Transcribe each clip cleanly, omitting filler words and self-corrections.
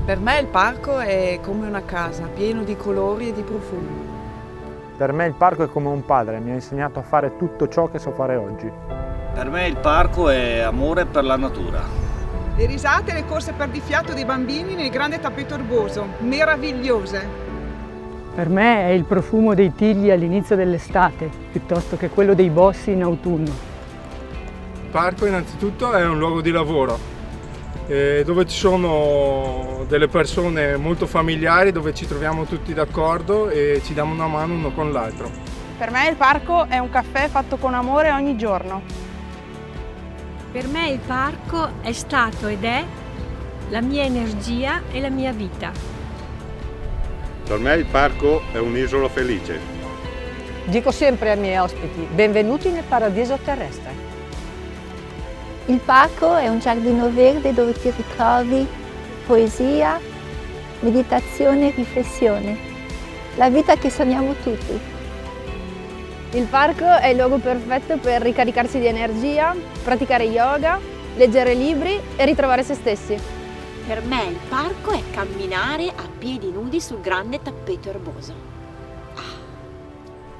Per me il parco è come una casa, pieno di colori e di profumi. Per me il parco è come un padre, mi ha insegnato a fare tutto ciò che so fare oggi. Per me il parco è amore per la natura. Le risate e le corse per di fiato dei bambini nel grande tappeto erboso, meravigliose. Per me è il profumo dei tigli all'inizio dell'estate, piuttosto che quello dei bossi in autunno. Il parco innanzitutto è un luogo di lavoro, dove ci sono delle persone molto familiari, dove ci troviamo tutti d'accordo e ci diamo una mano uno con l'altro. Per me il parco è un caffè fatto con amore ogni giorno. Per me il parco è stato ed è la mia energia e la mia vita. Per me il parco è un'isola felice. Dico sempre ai miei ospiti, benvenuti nel paradiso terrestre. Il parco è un giardino verde dove ti ritrovi poesia, meditazione e riflessione. La vita che sogniamo tutti. Il parco è il luogo perfetto per ricaricarsi di energia, praticare yoga, leggere libri e ritrovare se stessi. Per me il parco è camminare a piedi nudi sul grande tappeto erboso.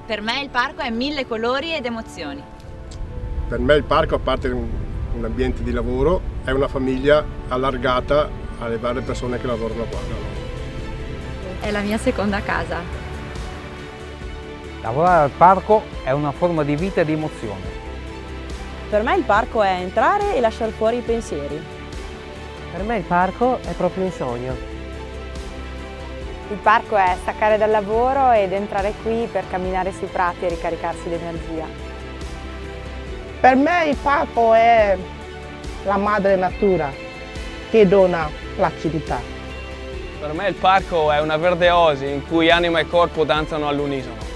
Per me il parco è mille colori ed emozioni. Per me il parco, a parte un ambiente di lavoro, è una famiglia allargata alle varie persone che lavorano qua. È la mia seconda casa. Lavorare al parco è una forma di vita e di emozione. Per me il parco è entrare e lasciare fuori i pensieri. Per me il parco è proprio un sogno. Il parco è staccare dal lavoro ed entrare qui per camminare sui prati e ricaricarsi di energia. Per me il parco è la madre natura che dona placidità. Per me il parco è una verde oasi in cui anima e corpo danzano all'unisono.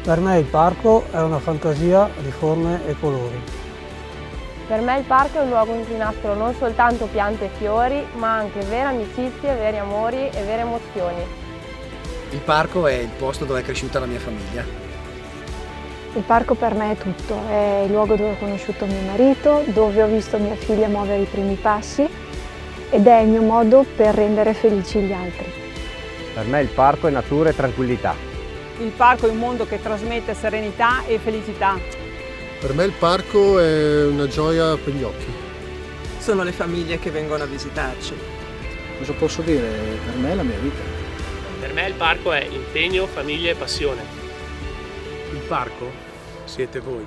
Per me il parco è una fantasia di forme e colori. Per me il parco è un luogo in cui nascono non soltanto piante e fiori, ma anche vere amicizie, veri amori e vere emozioni. Il parco è il posto dove è cresciuta la mia famiglia. Il parco per me è tutto, è il luogo dove ho conosciuto mio marito, dove ho visto mia figlia muovere i primi passi ed è il mio modo per rendere felici gli altri. Per me il parco è natura e tranquillità. Il parco è un mondo che trasmette serenità e felicità. Per me il parco è una gioia per gli occhi. Sono le famiglie che vengono a visitarci. Cosa posso dire? Per me è la mia vita. Per me il parco è impegno, famiglia e passione. Il parco siete voi.